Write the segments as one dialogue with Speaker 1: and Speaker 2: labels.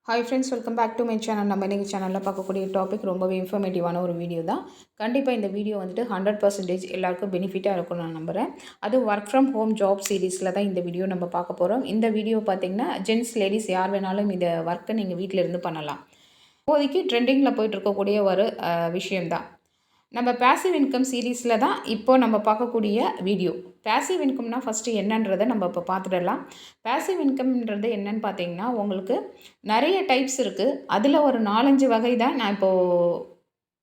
Speaker 1: Hi friends, welcome back to my channel. நம்ம இன்றைக்கி சேனலில் பார்க்கக்கூடிய டாபிக் ரொம்பவே இன்ஃபர்மேட்டிவான ஒரு வீடியோ தான். கண்டிப்பாக இந்த வீடியோ வந்துட்டு 100% எல்லாருக்கும் பெனிஃபிட்டாக இருக்கும்னு நான் நம்புகிறேன். அது ஒர்க் ஃப்ரம் ஹோம் ஜாப் சீரீஸில் தான் இந்த வீடியோ நம்ம பார்க்க போகிறோம். இந்த வீடியோ பார்த்திங்கன்னா ஜென்ட்ஸ் லேடிஸ் யார் வேணாலும் இந்த ஒர்க்கை நீங்கள் வீட்டில் இருந்து பண்ணலாம். இப்போதைக்கு ட்ரெண்டிங்கில் போயிட்டு இருக்கக்கூடிய ஒரு விஷயம்தான். நம்ம பேசிவ் இன்கம் சீரீஸில் தான் இப்போ நம்ம பார்க்கக்கூடிய வீடியோ. பேசிவ் இன்கம்னா ஃபஸ்ட்டு என்னன்றதை நம்ம இப்போ பார்த்துடலாம். பேசிவ் இன்கம்ன்றது என்னன்னு பார்த்தீங்கன்னா, உங்களுக்கு நிறைய டைப்ஸ் இருக்குது. அதில் ஒரு 4-5 வகை தான் நான் இப்போது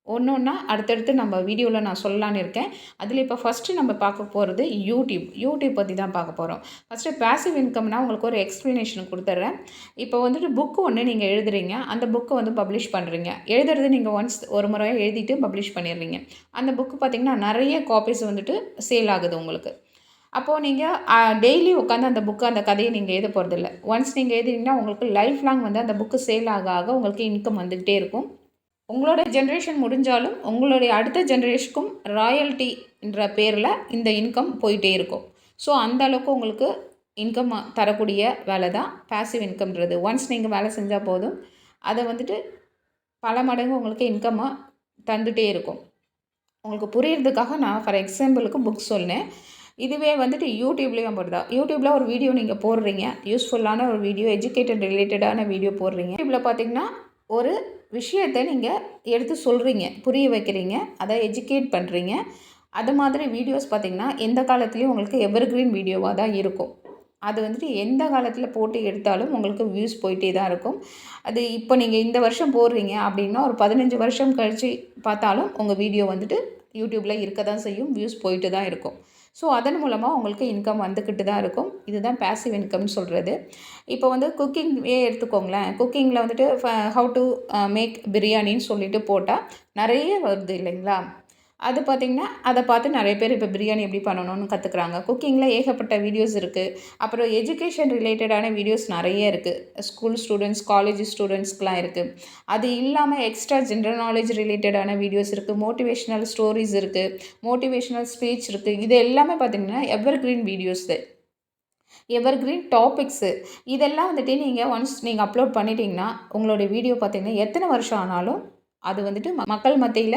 Speaker 1: ஒன்று ஒன்றா அடுத்தடுத்து நம்ம வீடியோவில் நான் சொல்லலான்னு இருக்கேன். அதில் இப்போ ஃபஸ்ட்டு நம்ம பார்க்க போகிறது யூடியூப் பற்றி தான் பார்க்க போகிறோம். ஃபஸ்ட்டு பேசிவ் இன்கம்னா உங்களுக்கு ஒரு எக்ஸ்ப்ளனேஷன் கொடுத்துட்றேன். இப்போ வந்துட்டு புக்கு ஒன்று நீங்கள் எழுதுறீங்க, அந்த புக்கை வந்து பப்ளிஷ் பண்ணுறீங்க. எழுதுறது நீங்கள் ஒன்ஸ் ஒரு முறையாக எழுதிட்டு பப்ளிஷ் பண்ணிடுறீங்க. அந்த புக்கு பார்த்திங்கன்னா நிறைய காப்பீஸ் வந்துட்டு சேல் ஆகுது உங்களுக்கு. அப்போது நீங்கள் டெய்லி உட்காந்து அந்த கதையை நீங்கள் எழுத போகிறதில்ல. ஒன்ஸ் நீங்கள் எழுதிங்கன்னா உங்களுக்கு லைஃப் லாங் வந்து அந்த புக்கு சேல் ஆக ஆக உங்களுக்கு இன்கம் வந்துக்கிட்டே இருக்கும். உங்களோட ஜென்ரேஷன் முடிஞ்சாலும் உங்களுடைய அடுத்த ஜென்ரேஷனுக்கும் ராயல்ட்டின்ற பேரில் இந்த இன்கம் போயிட்டே இருக்கும். ஸோ அந்த அளவுக்கு உங்களுக்கு இன்கம் தரக்கூடிய வேலை தான் பேசிவ் இன்கம்ன்றது. ஒன்ஸ் நீங்கள் வேலை செஞ்சால் போதும், அதை வந்துட்டு பல மடங்கு உங்களுக்கு இன்கம்மாக தந்துகிட்டே இருக்கும். உங்களுக்கு புரியறதுக்காக நான் ஃபார் எக்ஸாம்பிளுக்கு புக்ஸ் சொன்னேன். இதுவே வந்துட்டு யூடியூப்லேயும் போடுதா. யூடியூப்பில் ஒரு வீடியோ நீங்கள் போடுறீங்க, யூஸ்ஃபுல்லான ஒரு வீடியோ, எஜுகேட்டட் ரிலேட்டடான வீடியோ போடுறீங்க. யூடியூப்பில் பார்த்திங்கன்னா ஒரு விஷயத்தை நீங்கள் எடுத்து சொல்கிறீங்க, புரிய வைக்கிறீங்க, அதை எஜுகேட் பண்ணுறீங்க. அது மாதிரி வீடியோஸ் பார்த்திங்கன்னா எந்த காலத்துலேயும் உங்களுக்கு எவர்க்ரீன் வீடியோவாக தான் இருக்கும். அது வந்துட்டு எந்த காலத்தில் போட்டு எடுத்தாலும் உங்களுக்கு வியூஸ் போயிட்டே தான் இருக்கும். அது இப்போ நீங்கள் இந்த வருஷம் போடுறீங்க அப்படின்னா ஒரு 15 வருஷம் கழித்து பார்த்தாலும் உங்கள் வீடியோ வந்துட்டு யூடியூப்பில் இருக்க தான் செய்யும், வியூஸ் போயிட்டு தான் இருக்கும். ஸோ அதன் மூலமாக உங்களுக்கு இன்கம் வந்துக்கிட்டு தான் இருக்கும். இதுதான் பேசிவ் இன்கம்னு சொல்கிறது. இப்போ வந்து குக்கிங்கே எடுத்துக்கோங்களேன். குக்கிங்கில் வந்துட்டு ஹவ் டு மேக் பிரியாணின்னு சொல்லிட்டு போட்டால் நிறைய வருது இல்லைங்களா? அது பார்த்திங்கன்னா அதை பார்த்து நிறைய பேர் இப்போ பிரியாணி எப்படி பண்ணணும்னு கற்றுக்குறாங்க. குக்கிங்கில் ஏகப்பட்ட வீடியோஸ் இருக்குது. அப்புறம் எஜுகேஷன் ரிலேட்டடான வீடியோஸ் நிறைய இருக்குது. ஸ்கூல் ஸ்டூடெண்ட்ஸ், காலேஜ் ஸ்டூடெண்ட்ஸ்க்கெலாம் இருக்குது. அது இல்லாமல் எக்ஸ்ட்ரா ஜென்ரல் நாலேஜ் ரிலேட்டடான வீடியோஸ் இருக்குது. மோட்டிவேஷ்னல் ஸ்டோரிஸ் இருக்குது, மோட்டிவேஷ்னல் ஸ்பீச் இருக்குது. இது எல்லாமே பார்த்திங்கன்னா எவர்க்ரீன் வீடியோஸு, எவர்க்ரீன் டாபிக்ஸு. இதெல்லாம் வந்துட்டு நீங்கள் ஒன்ஸ் நீங்கள் அப்லோட் பண்ணிட்டீங்கன்னா உங்களுடைய வீடியோ பார்த்திங்கன்னா எத்தனை வருஷம் ஆனாலும் அது வந்துட்டு மக்கள் மத்தியில்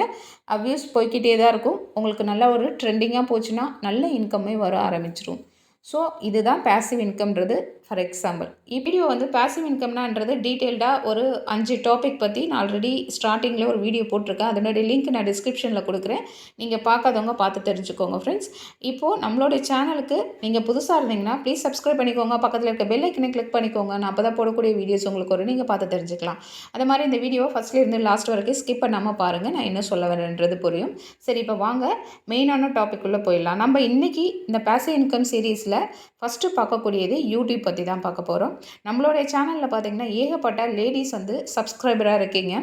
Speaker 1: வியூஸ் போய்க்கிட்டே தான் இருக்கும். உங்களுக்கு நல்ல ஒரு ட்ரெண்டிங்காக போச்சுன்னா நல்ல இன்கம்மே வர ஆரம்பிச்சிடும். ஸோ இதுதான் பேசிவ் இன்கம்ன்றது. ஃபார் எக்ஸாம்பிள் வீடியோ வந்து பேசிவ் இன்கம்னான்றது டீட்டெயில்டாக ஒரு 5 டாபிக் பற்றி நான் ஆல்ரெடி ஸ்டார்டிங்கில் ஒரு வீடியோ போட்டிருக்கேன். அதனுடைய லிங்க் நான் டிஸ்கிரிப்ஷனில் கொடுக்குறேன். நீங்கள் பார்க்காதவங்க பார்த்து தெரிஞ்சுக்கோங்க ஃப்ரெண்ட்ஸ். இப்போது நம்மளுடைய சேனலுக்கு நீங்கள் புதுசாக இருந்தீங்கன்னா ப்ளீஸ் சப்ஸ்கிரைப் பண்ணிக்கோங்க. பக்கத்தில் இருக்க பெல் ஐக்கனை கிளிக் பண்ணிக்கோங்க. நான் அப்போ தான் போடக்கூடிய வீடியோஸ் உங்களுக்கு வரும், நீங்கள் பார்த்து தெரிஞ்சுக்கலாம். அது மாதிரி இந்த வீடியோ ஃபஸ்ட்லேருந்து லாஸ்ட் வரைக்கும் ஸ்கிப் பண்ணாமல் பாருங்கள், நான் என்ன சொல்ல வரேன்றது புரியும். சரி, இப்போ வாங்க மெயினான டாபிக்குள்ளே போயிடலாம். நம்ம இன்றைக்கி இந்த பேசிவ் இன்கம் சீரீஸில் ஃபஸ்ட்டு பார்க்கக்கூடியது யூடியூப் பற்றி தான் பார்க்க போகிறோம். நம்மளுடைய சேனலில் பார்த்திங்கன்னா ஏகப்பட்ட லேடிஸ் வந்து சப்ஸ்கிரைபராக இருக்கீங்க.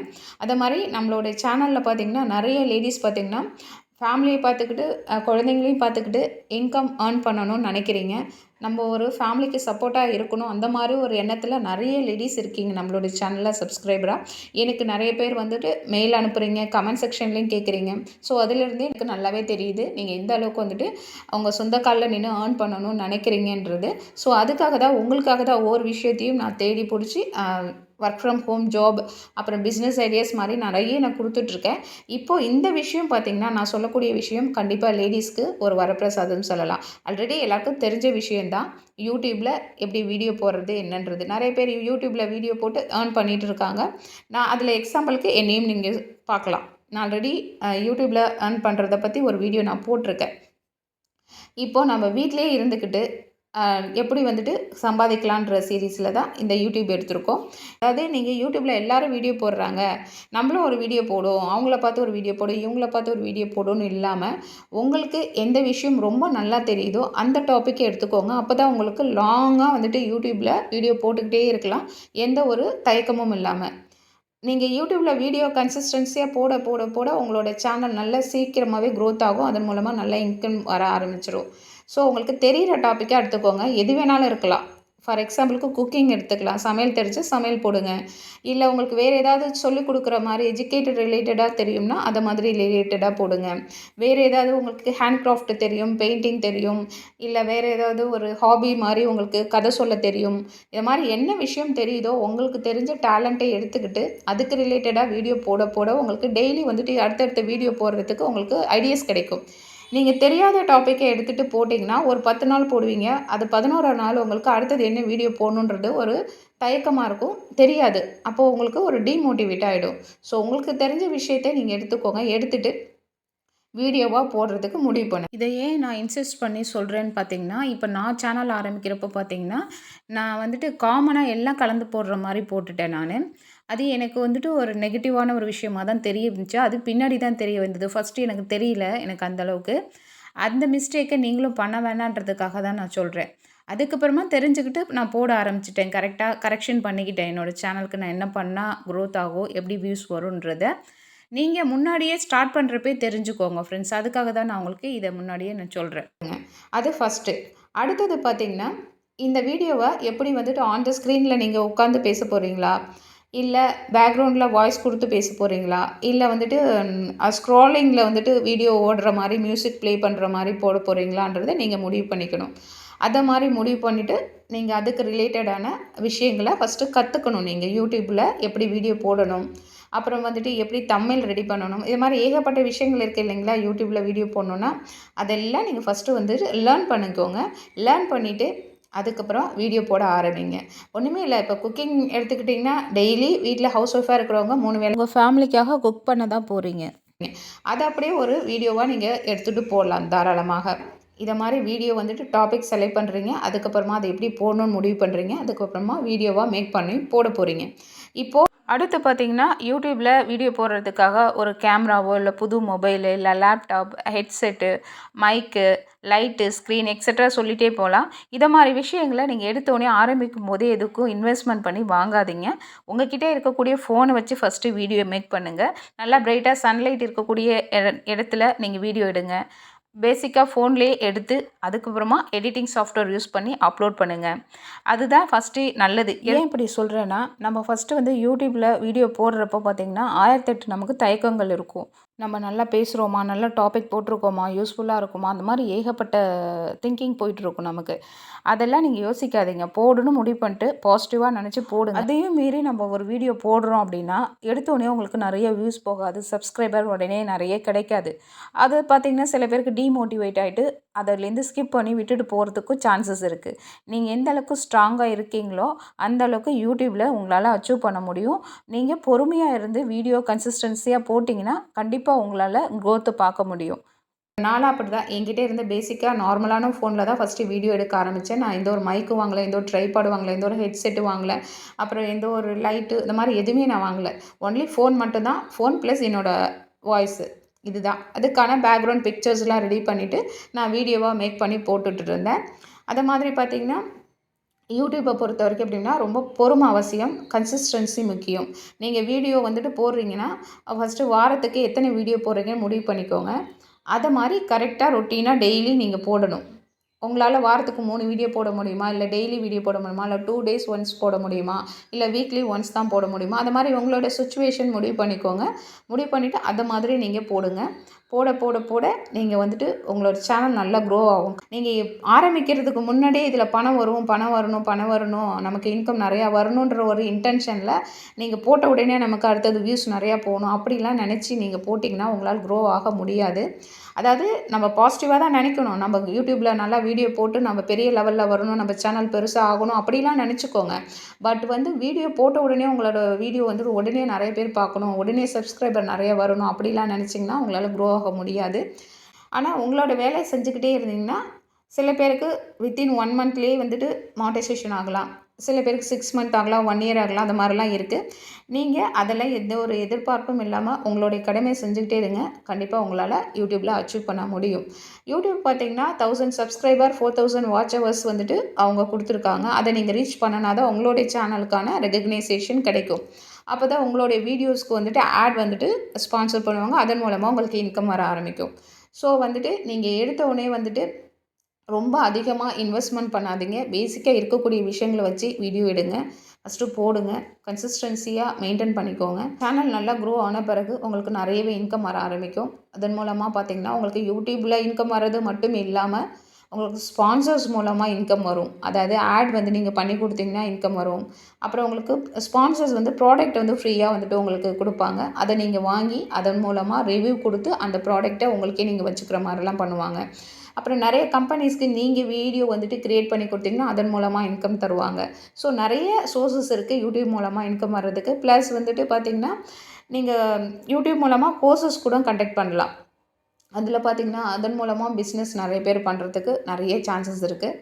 Speaker 1: அது மாதிரி நம்மளுடைய சேனலில் பார்த்திங்கன்னா நிறைய லேடிஸ் பார்த்திங்கன்னா ஃபேமிலியை பார்த்துக்கிட்டு குழந்தைங்களையும் பார்த்துக்கிட்டு இன்கம் ஏர்ன் பண்ணணும்னு நினைக்கிறீங்க. நம்ம ஒரு ஃபேமிலிக்கு சப்போர்ட்டாக இருக்கணும், அந்த மாதிரி ஒரு எண்ணத்தில் நிறைய லேடிஸ் இருக்கீங்க நம்மளுடைய சேனலில் சப்ஸ்கிரைபராக. எனக்கு நிறைய பேர் வந்துட்டு மெயில் அனுப்புகிறீங்க, கமெண்ட் செக்ஷன்லேயும் கேட்குறீங்க. ஸோ அதிலிருந்தே எனக்கு நல்லாவே தெரியுது நீங்கள் எந்த அளவுக்கு வந்துட்டு அவங்க சொந்த காலில் நின்று ஏர்ன் பண்ணணும்னு நினைக்கிறீங்கன்றது. ஸோ அதுக்காக தான், உங்களுக்காக தான் ஒவ்வொரு விஷயத்தையும் நான் தேடி பிடிச்சி ஒர்க் ஃப்ரம் ஹோம் ஜாப், அப்புறம் பிஸ்னஸ் ஐடியாஸ் மாதிரி நிறைய நான் கொடுத்துட்ருக்கேன். இப்போது இந்த விஷயம் பார்த்திங்கன்னா நான் சொல்லக்கூடிய விஷயம் கண்டிப்பாக லேடிஸ்க்கு ஒரு வரப்பிரசாதம்னு சொல்லலாம். ஆல்ரெடி எல்லாருக்கும் தெரிஞ்ச விஷயந்தான். யூடியூப்பில் எப்படி வீடியோ போடுறது என்னன்றது. நிறைய பேர் யூடியூப்பில் வீடியோ போட்டு ஏர்ன் பண்ணிகிட்டு இருக்காங்க. நான் அதில் எக்ஸாம்பிளுக்கு என்னையும் நீங்கள் பார்க்கலாம். நான் ஆல்ரெடி யூடியூப்பில் ஏர்ன் பண்ணுறதை பற்றி ஒரு வீடியோ நான் போட்டிருக்கேன். இப்போது நம்ம வீட்டிலே இருந்துக்கிட்டு எப்படி வந்துட்டு சம்பாதிக்கலான்ற சீரீஸில் தான் இந்த யூடியூப் எடுத்திருக்கோம். அதாவது நீங்கள் யூடியூப்பில் எல்லோரும் வீடியோ போடுறாங்க, நம்மளும் ஒரு வீடியோ போடும், அவங்கள பார்த்து ஒரு வீடியோ போடும், இவங்கள பார்த்து ஒரு வீடியோ போடும்னு இல்லாமல் உங்களுக்கு எந்த விஷயம் ரொம்ப நல்லா தெரியுதோ அந்த டாப்பிக்கை எடுத்துக்கோங்க. அப்போ தான் உங்களுக்கு லாங்காக வந்துட்டு யூடியூப்பில் வீடியோ போட்டுக்கிட்டே இருக்கலாம், எந்த ஒரு தயக்கமும் இல்லாமல். நீங்கள் யூடியூப்பில் வீடியோ கன்சிஸ்டன்சியாக போட போட போட உங்களோட சேனல் நல்ல சீக்கிரமாகவே க்ரோத் ஆகும். அதன் மூலமாக நல்ல இன்கம் வர ஆரம்பிச்சிடும். ஸோ உங்களுக்கு தெரிகிற டாப்பிக்காக எடுத்துக்கோங்க, எது வேணாலும் இருக்கலாம். ஃபார் எக்ஸாம்பிளுக்கு குக்கிங் எடுத்துக்கலாம். சமையல் தெரிஞ்சா சமையல் போடுங்க. இல்ல உங்களுக்கு வேறு ஏதாவது சொல்லிக் குடுக்குற மாரி எஜுகேட்டட் ரிலேட்டடா தெரியும்னா, அத மாதிரி ரிலேட்டடா போடுங்க. வேறு ஏதாவது உங்களுக்கு ஹேண்ட் கிராஃப்ட் தெரியும், பெயிண்டிங் தெரியும், இல்ல வேறு ஏதாவது ஒரு ஹாபி மாரி உங்களுக்கு கதை சொல்ல தெரியும். இது மாரி என்ன விஷயம் தெரியுதோ, உங்களுக்கு தெரிஞ்ச டேலண்ட்ட எடுத்துக்கிட்டு, அதுக்கு ரிலேட்டடா வீடியோ போட போட உங்களுக்கு டெய்லி வந்துட்டு அடுத்தடுத்த வீடியோ போடுறதுக்கு உங்களுக்கு ஐடியாஸ் கிடைக்கும். நீங்க தெரியாத டாப்பிக்க எடுத்துட்டு போட்டிங்கன்னா, ஒரு 10 நாள் போடுவீங்க. அது 11ஆம் நாள் உங்களுக்கு அடுத்தது என்ன வீடியோ போடணுன்றது ஒரு தயக்கமா இருக்கும். தெரியாது. அப்போ உங்களுக்கு ஒரு டிமோட்டிவேட் ஆயிடும். ஸோ உங்களுக்கு தெரிஞ்ச விஷயத்த நீங்க எடுத்துக்கோங்க. எடுத்துட்டு வீடியோவா போடுறதுக்கு முடிவு பண்ணேன். இதை ஏன் நான் இன்சிஸ்ட் பண்ணி சொல்கிறேன்னு பார்த்தீங்கன்னா, இப்போ நான் சேனல் ஆரம்பிக்கிறப்போ பார்த்தீங்கன்னா, நான் வந்துட்டு காமனா எல்லாம் கலந்து போடுற மாரி போட்டுட்டேன் நானு. அது எனக்கு வந்துட்டு ஒரு நெகட்டிவான ஒரு விஷயமா தான் தெரிய வந்துச்சு. அது பின்னாடி தான் தெரிய வந்தது. ஃபர்ஸ்ட்டு எனக்கு தெரியல, எனக்கு அந்த அளவுக்கு. அந்த மிஸ்டேக்க நீங்களும் பண்ண வேணான்றதுக்காக தான் நான் சொல்றேன். அதுக்கப்புறமா தெரிஞ்சுக்கிட்டு நான் போட ஆரம்பிச்சுட்டேன். கரெக்ஷன் பண்ணிக்கிட்டேன். என்னோட சேனலுக்கு நான் என்ன பண்ணா குரோத் ஆகும், எப்படி வியூஸ் வரும்ன்றத. நீங்க முன்னாடியே ஸ்டார்ட் பண்ணுறப்பயே தெரிஞ்சுக்கோங்க ஃப்ரெண்ட்ஸ். அதுக்காக தான் நான் உங்களுக்கு இத முன்னாடியே நான் சொல்றேன். அது ஃபர்ஸ்ட்டு. அடுத்தது பார்த்தீங்கன்னா, இந்த வீடியோவ எப்படி வந்துட்டு ஆன் த ஸ்க்ரீன்ல நீங்க உட்காந்து பேச போறீங்களா? இல்ல பேக்ரவுண்ட்ல வாய்ஸ் குடுத்து பேச போறீங்களா? இல்ல வந்துட்டு ஸ்க்ராலிங்ல வந்துட்டு வீடியோ ஓடுற மாரி மியூசிக் ப்ளே பண்ற மாரி போட போறீங்களான்றத நீங்க முடிவு பண்ணிக்கணும். அத மாரி முடிவு பண்ணிட்டு, நீங்க அதுக்கு ரிலேட்டடான விஷயங்கள ஃபர்ஸ்ட்டு கத்துக்கணும் நீங்க. YouTubeல எப்படி வீடியோ போடணும்? அப்புறம் வந்துட்டு எப்படி தம்ப்நெயில் ரெடி பண்ணணும்? இது மாரி ஏகப்பட்ட விஷயங்கள் இருக்கு இல்லைங்களா? YouTubeல வீடியோ போடணுன்னா, அதெல்லாம் நீங்க ஃபர்ஸ்ட்டு வந்துட்டு லேர்ன் பண்ணிக்கோங்க. லேர்ன் பண்ணிட்டு, அதுக்கப்புறம் வீடியோ போட ஆரம்பிங்க. ஒண்ணுமே இல்ல. இப்போ குக்கிங் எடுத்துக்கிட்டிங்கன்னா, டெய்லி வீட்ல ஹவுஸ் ஒய்ஃபா இருக்கிறவங்க 3 வேளை உங்க ஃபேமிலிக்காக குக் பண்ண தான் போறீங்க. அத அப்படியே ஒரு வீடியோவா நீங்க எடுத்துட்டு போடலாம் தாராளமாக. இத மாரி வீடியோ வந்துட்டு டாபிக் செலக்ட் பண்ணுறீங்க. அதுக்கப்புறமா அத எப்படி போடணும்னு முடிவு பண்ணுறீங்க. அதுக்கப்புறமா வீடியோவா மேக் பண்ணி போட போறீங்க. இப்போ அடுத்து பார்த்தீங்கன்னா, YouTubeல வீடியோ போடுறதுக்காக ஒரு கேமராவோ, இல்ல புது மொபைலு, இல்ல லேப்டாப், ஹெட்செட்டு, மைக்கு, லைட்டு, ஸ்க்ரீன் எக்ஸெட்ரா சொல்லிட்டே போலாம். இத மாரி விஷயங்கள நீங்க எடுத்தோனே ஆரம்பிக்கும்போதே எதுக்கும் இன்வெஸ்ட்மென்ட் பண்ணி வாங்காதீங்க. உங்ககிட்ட இருக்கக்கூடிய ஃபோன வச்சு ஃபர்ஸ்ட்டு வீடியோ மேக் பண்ணுங்க. நல்லா பிரைட்டா சன்லைட் இருக்கக்கூடிய இடத்துல நீங்க வீடியோ எடுங்க. பேசிக்கா ஃபோன்லேயே எடுத்து, அதுக்கப்புறமா எடிட்டிங் சாஃப்ட்வேர் யூஸ் பண்ணி அப்லோட் பண்ணுங்க. அதுதான் ஃபர்ஸ்ட்டு நல்லது. ஏன் இப்படி சொல்கிறேன்னா, நம்ம ஃபர்ஸ்ட்டு வந்து YouTubeல வீடியோ போடுறப்போ பார்த்தீங்கன்னா, 1008 நமக்கு தயக்கங்கள் இருக்கும். நம்ம நல்லா பேசுகிறோமா? நல்ல டாபிக் போட்டிருக்கோமா? யூஸ்ஃபுல்லா இருக்குமா? அந்த மாரி ஏகப்பட்ட திங்கிங் போயிட்டுருக்கும் நமக்கு. அதெல்லாம் நீங்க யோசிக்காதீங்க. போடணும்னு முடிவு பண்ணிட்டு பாசிட்டிவா நெனச்சு போடுங்க. அதையும் மீறி நம்ம ஒரு வீடியோ போடுறோம் அப்படின்னா, எடுத்தோனே உங்களுக்கு நெறைய வியூஸ் போகாது. சப்ஸ்கிரைபர் உடனே நெறைய கிடைக்காது. அது பார்த்தீங்கன்னா, சில பேருக்கு டீமோட்டிவேட் ஆயிட்டு, அதுலேருந்து ஸ்கிப் பண்ணி விட்டுட்டு போறதுக்கும் சான்சஸ் இருக்கு. நீங்க எந்த அளவுக்கு ஸ்ட்ராங்கா இருக்கீங்களோ, அந்த அளவுக்கு YouTubeல உங்களால அச்சீவ் பண்ண முடியும். நீங்க பொறுமையா இருந்து வீடியோ கன்சிஸ்டன்சியா போட்டிங்கன்னா, கண்டிப்பா உங்களால குரோத்த பார்க்க முடியும். நானும் அப்படிதான். என்கிட்ட இருந்த பேசிக்கா நார்மலான ஃபோன்ல தான் ஃபர்ஸ்ட்டு வீடியோ எடுக்க ஆரம்பிச்சேன். நான் எந்த ஒரு மைக்கும் வாங்கல, எந்த ஒரு ட்ரைபாட் வாங்கல, எந்த ஒரு ஹெட்செட்டும் வாங்கல. அப்புறம் எந்த ஒரு லைட்டு இந்த மாரி எதுவுமே நான் வாங்கல. ஒன்லி ஃபோன் மட்டும் தான். ஃபோன் ப்ளஸ் என்னோட வாய்ஸு. இதுதான். அதுக்கான பேக்ரவுண்ட் பிக்சர்ஸ்லாம் ரெடி பண்ணிட்டு, நான் வீடியோவா மேக் பண்ணி போட்டுட்டு இருந்தேன். அத மாதிரி பார்த்தீங்கன்னா, யூடியூப்பை பொறுத்த வரைக்கும் எப்படின்னா, ரொம்ப பொறுமை அவசியம். கன்சிஸ்டன்சி முக்கியம். நீங்க வீடியோ வந்துட்டு போடுறீங்கன்னா, ஃபர்ஸ்ட்டு வாரத்துக்கு எத்தனை வீடியோ போடுறீங்கன்னு முடிவு பண்ணிக்கோங்க. அத மாரி கரெக்ட்டா ரொட்டீனா டெய்லி நீங்க போடணும். உங்களால வாரத்துக்கு 3 வீடியோ போட முடியுமா? இல்ல டெய்லி வீடியோ போட முடியுமா? இல்ல 2 டேஸ் ஒன்ஸ் போட முடியுமா? இல்ல வீக்லி ஒன்ஸ் தான் போட முடியுமா? அது மாரி உங்களோட சிச்சுவேஷன் முடிவு பண்ணிக்கோங்க. முடிவு பண்ணிட்டு அத மாதிரி நீங்க போடுங்க. போட, போட, போட நீங்க வந்துட்டு உங்களோட சேனல் நல்லா க்ரோ ஆகும். நீங்க ஆரம்பிக்கிறதுக்கு முன்னாடியே இதில பணம் வரும், பணம் வரணும், பணம் வரணும், நமக்கு இன்கம் நெறையா வரணுன்ற ஒரு இன்டென்ஷன்ல நீங்க போட்ட உடனே நமக்கு அடுத்தது வியூஸ் நெறையா போணும். அப்படிலாம் நெனச்சு நீங்க போட்டிங்கன்னா, உங்களால க்ரோ ஆக முடியாது. அதாவது நம்ம பாசிட்டிவா தான் நெனைக்கணும். நம்ம YouTubeல நல்லா வீடியோ போட்டு நம்ம பெரிய லெவல்ல வரணும், நம்ம சேனல் பெருசா ஆகணும் அப்படிலாம் நெனச்சுக்கோங்க. பட் வந்து வீடியோ போட்ட உடனே உங்களோட வீடியோ வந்து உடனே நெறைய பேர் பார்க்கணும், உடனே சப்ஸ்கிரைபர் நெறைய வரணும் அப்படிலாம் நெனச்சிங்கன்னா, உங்களால க்ரோ ஆக முடியாது. ஆனா உங்களோட வேலைய செஞ்சுக்கிட்டே இருந்தீங்கன்னா, சில பேருக்கு வித்தின் 1 மந்த்லேயே வந்துட்டு மானிட்டைசேஷன் ஆகலாம். சில பேருக்கு 6 மந்த் ஆகலாம், 1 இயர் ஆகலாம். அந்த மாரிலாம் இருக்கு. நீங்க அதெல்லாம் எந்த ஒரு எதிர்பார்ப்பும் இல்லாம உங்களுடைய கடமைய செஞ்சுக்கிட்டே இருங்க. கண்டிப்பா உங்களால YouTubeல அச்சீவ் பண்ண முடியும். YouTube பார்த்தீங்கன்னா, 1000 சப்ஸ்கிரைபர், 4000 வாட்ச் ஹவர்ஸ் வந்துட்டு அவங்க குடுத்துருக்காங்க. அத நீங்க ரீச் பண்ணுனா தான் உங்களுடைய சேனலுக்கான ரெகக்னைசேஷன் கிடைக்கும். அப்பதான் உங்களுடைய வீடியோஸ்க்கு வந்துட்டு வந்துட்டு ஸ்பான்சர் பண்ணுவாங்க. அதன் மூலமா உங்களுக்கு இன்கம் வர ஆரம்பிக்கும். ஸோ வந்துட்டு நீங்க எடுத்த உடனே வந்துட்டு ரொம்ப அதிகமாக இன்வெஸ்ட்மெண்ட் பண்ணாதீங்க. பேசிக்காக இருக்கக்கூடிய விஷயங்களை வச்சு வீடியோ எடுங்க. ஃபஸ்ட்டு போடுங்க. கன்சிஸ்டன்சியாக மெயின்டைன் பண்ணிக்கோங்க. சேனல் நல்லா க்ரோ ஆன பிறகு உங்களுக்கு நிறையவே இன்கம் வர ஆரம்பிக்கும். அதன் மூலமாக பார்த்திங்கன்னா உங்களுக்கு யூடியூப்பில் இன்கம் வர்றது மட்டும் இல்லாமல் உங்களுக்கு ஸ்பான்சர்ஸ் மூலமாக இன்கம் வரும். அதாவது ஆட் வந்து நீங்கள் பண்ணி கொடுத்தீங்கன்னா இன்கம் வரும். அப்புறம் உங்களுக்கு ஸ்பான்சர்ஸ் வந்து ப்ராடக்ட் வந்து ஃப்ரீயாக வந்துட்டு உங்களுக்கு கொடுப்பாங்க. அதை நீங்கள் வாங்கி அதன் மூலமாக ரிவ்யூ கொடுத்து அந்த ப்ராடக்ட்டை உங்களுக்கே நீங்கள் வச்சுக்கிற மாதிரிலாம் பண்ணுவாங்க. அப்புறம் நிறைய கம்பெனிஸ்க்கு நீங்கள் வீடியோ வந்துட்டு க்ரியேட் பண்ணி கொடுத்தீங்கன்னா அதன் மூலமாக இன்கம் தருவாங்க. ஸோ நிறைய சோர்ஸஸ் இருக்குது யூடியூப் மூலமாக இன்கம் வர்றதுக்கு. ப்ளஸ் வந்துட்டு பார்த்திங்கன்னா நீங்கள் யூடியூப் மூலமாக கோர்சஸ் கூட கண்டக்ட் பண்ணலாம். அதில் பார்த்திங்கன்னா அதன் மூலமாக பிஸ்னஸ் நிறைய பேர் பண்ணுறதுக்கு நிறைய சான்சஸ் இருக்குது.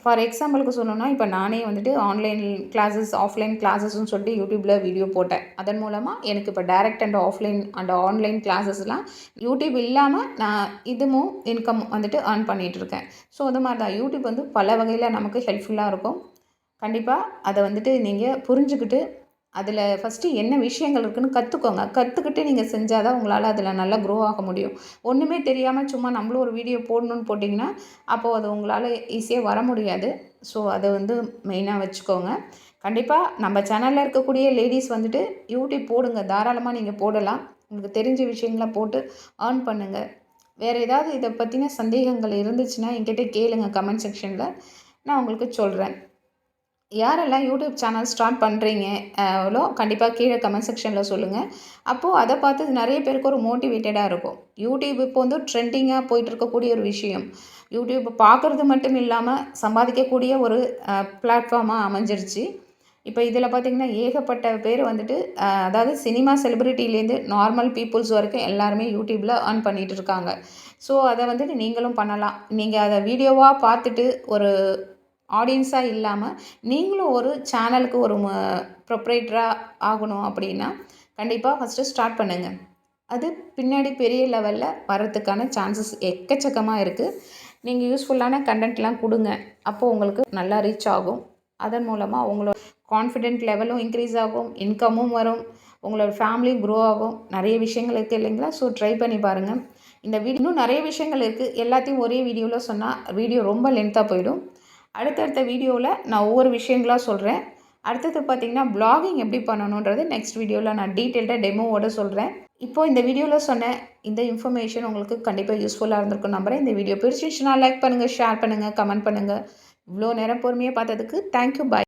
Speaker 1: ஃபார் எக்ஸாம்பிளுக்கு சொல்லணும்னா இப்போ நானே வந்துட்டு ஆன்லைன் கிளாஸஸ் ஆஃப்லைன் கிளாஸஸ்ன்னு சொல்லிட்டு யூடியூப்பில் வீடியோ போட்டேன். அதன் மூலமாக எனக்கு இப்போ direct and offline and online கிளாஸஸ்லாம் யூடியூப் இல்லாமல் நான் இதுவும் இன்கம் வந்துட்டு ஏர்ன் பண்ணிகிட்ருக்கேன். ஸோ அது மாதிரி தான் யூடியூப் வந்து பல வகையில் நமக்கு ஹெல்ப்ஃபுல்லாக இருக்கும். கண்டிப்பாக அதை வந்துட்டு நீங்கள் புரிஞ்சுக்கிட்டு அதில் ஃபஸ்ட்டு என்ன விஷயங்கள் இருக்குதுன்னு கற்றுக்கோங்க. கற்றுக்கிட்டு நீங்கள் செஞ்சால் தான் உங்களால் அதில் நல்லா க்ரோ ஆக முடியும். ஒன்றுமே தெரியாமல் சும்மா நம்மளும் ஒரு வீடியோ போடணுன்னு போட்டிங்கன்னா அப்போது அது உங்களால் ஈஸியாக வர முடியாது. ஸோ அதை வந்து மெயினாக வச்சுக்கோங்க. கண்டிப்பாக நம்ம சேனலில் இருக்கக்கூடிய லேடிஸ் வந்துட்டு யூடியூப் போடுங்க. தாராளமாக நீங்கள் போடலாம். உங்களுக்கு தெரிஞ்ச விஷயங்களை போட்டு ஏர்ன் பண்ணுங்கள். வேறு ஏதாவது இதை பற்றின சந்தேகங்கள் இருந்துச்சுன்னா என்கிட்ட கேளுங்க கமெண்ட் செக்ஷனில். நான் உங்களுக்கு சொல்கிறேன். யாரெல்லாம் யூடியூப் சேனல் ஸ்டார்ட் பண்ணுறீங்க கண்டிப்பாக கீழே கமெண்ட் செக்ஷனில் சொல்லுங்கள். அப்போது அதை பார்த்து நிறைய பேருக்கு ஒரு மோட்டிவேட்டடாக இருக்கும். யூடியூப் இப்போ வந்து ட்ரெண்டிங்காக போயிட்டு இருக்கக்கூடிய ஒரு விஷயம். யூடியூப் பார்க்குறது மட்டும் இல்லாமல் சம்பாதிக்கக்கூடிய ஒரு பிளாட்ஃபார்மாக அமைஞ்சிருச்சு. இப்போ இதில் பார்த்திங்கன்னா ஏகப்பட்ட பேர் வந்துட்டு அதாவது சினிமா செலிப்ரிட்டிலேருந்து நார்மல் பீப்புள்ஸ் வரைக்கும் எல்லாருமே யூடியூப்பில் ஏர்ன் பண்ணிகிட்டு இருக்காங்க. ஸோ அதை வந்துட்டு நீங்களும் பண்ணலாம். நீங்கள் அதை வீடியோவாக பார்த்துட்டு ஒரு ஆடியன்ஸாக இல்லாமல் நீங்களும் ஒரு சேனலுக்கு ஒரு ப்ரொப்ரைட்டராக ஆகணும் அப்படின்னா கண்டிப்பாக ஃபஸ்ட்டு ஸ்டார்ட் பண்ணுங்கள். அது பின்னாடி பெரிய லெவலில் வரதுக்கான சான்சஸ் எக்கச்சக்கமாக இருக்குது. நீங்கள் யூஸ்ஃபுல்லான கண்டென்ட்லாம் கொடுங்க. அப்போது உங்களுக்கு நல்லா ரீச் ஆகும். அதன் மூலமாக உங்களோட கான்ஃபிடென்ட் லெவலும் இன்க்ரீஸ் ஆகும், இன்கமும் வரும், உங்களோட ஃபேமிலியும் க்ரோ ஆகும். நிறைய விஷயங்கள் இருக்குது இல்லைங்களா? ஸோ ட்ரை பண்ணி பாருங்கள். இந்த வீடியோ இன்னும் நிறைய விஷயங்கள் இருக்குது. எல்லாத்தையும் ஒரே வீடியோவில் சொன்னால் வீடியோ ரொம்ப லென்த்தாக போயிடும். அடுத்தடுத்த வீடியோவில் நான் ஒவ்வொரு விஷயங்களாக சொல்கிறேன். அடுத்தது பார்த்திங்கன்னா ப்ளாகிங் எப்படி பண்ணணுன்றது நெக்ஸ்ட் வீடியோவில் நான் டீட்டெயில்டாக டெமோவோட சொல்கிறேன். இப்போது இந்த வீடியோவில் சொன்ன இந்த இன்ஃபர்மேஷன் உங்களுக்கு கண்டிப்பாக யூஸ்ஃபுல்லாக இருந்திருக்கும் நம்புகிறேன். இந்த வீடியோ பிடிச்சிருந்துச்சுன்னா லைக் பண்ணுங்கள், ஷேர் பண்ணுங்கள், கமெண்ட் பண்ணுங்கள். இவ்வளோ நேரம் பொறுமையாக பார்த்ததுக்கு தேங்க்யூ. பாய்.